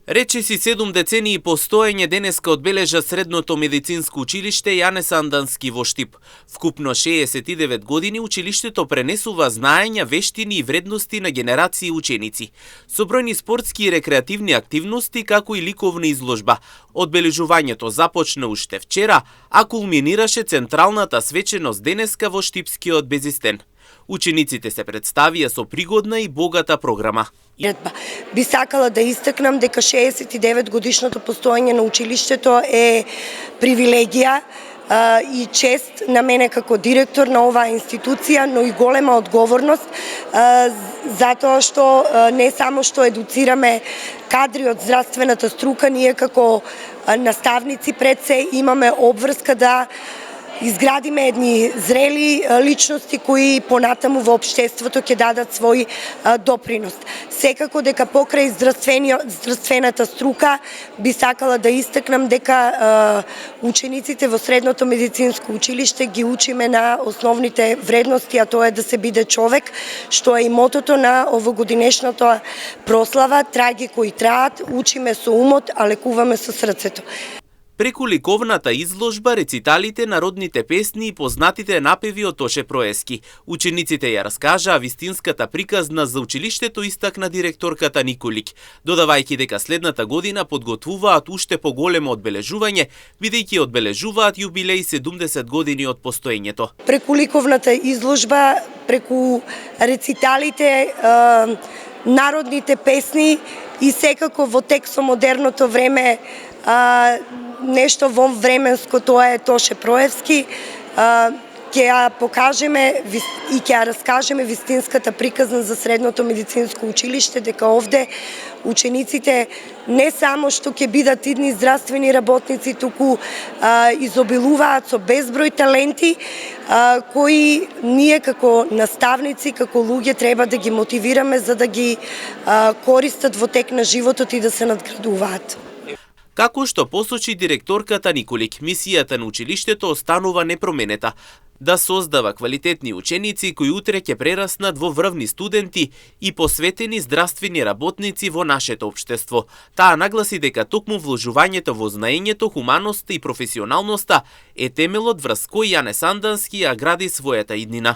Речиси 7 децении постоење денеска одбележа Средното медицинско училиште Јане Сандански во Штип. Вкупно 69 години училиштето пренесува знаења, вештини и вредности на генерации ученици. Со бројни спортски и рекреативни активности, како и ликовна изложба. Одбележувањето започна уште вчера, а кулминираше централната свеченост денеска во Штипскиот Безистен. Учениците се представија со пригодна и богата програма. Би сакала да истакнам дека 69 годишното постоење на училиштето е привилегија и чест на мене како директор на оваа институција, но и голема одговорност, затоа што не само што едуцираме кадри од здравствената струка, ние како наставници пред се имаме обврска да изградиме едни зрели личности кои понатаму во општеството ќе дадат свој допринос. Секако дека покрај здравствената струка би сакала да истакнам дека учениците во Средното медицинско училиште ги учиме на основните вредности, а тоа е да се биде човек, што е и мотото на овогодинешната прослава. Траги кои траат, учиме со умот, а лекуваме со срцето. Преку ликовната изложба, рециталите, народните песни и познатите напеви од Тоше Проески. Учениците ја раскажаа вистинската приказна за училиштето, истакна директорката Николик, додавајќи дека следната година подготвуваат уште поголемо одбележување, бидејќи одбележуваат јубилеј 70 години од постоењето. Преку ликовната изложба, преку рециталите, народните песни и секако во тек со модерното време нешто вонвременско, тоа е Тоше Проевски, ќе ја покажеме и ќе ја раскажеме вистинската приказна за Средното медицинско училиште, дека овде учениците не само што ќе бидат идни здравствени работници, туку изобилуваат со безброј таленти, кои ние како наставници, како луѓе треба да ги мотивираме за да ги користат во тек на животот и да се надградуваат. Како што посочи директорката Николик, мисијата на училиштето останува непроменета – да создава квалитетни ученици кои утре ќе прераснат во врвни студенти и посветени здравствени работници во нашето општество. Таа нагласи дека токму вложувањето во знаењето, хуманоста и професионалноста е темелот врз кој Јане Сандански ја гради својата иднина.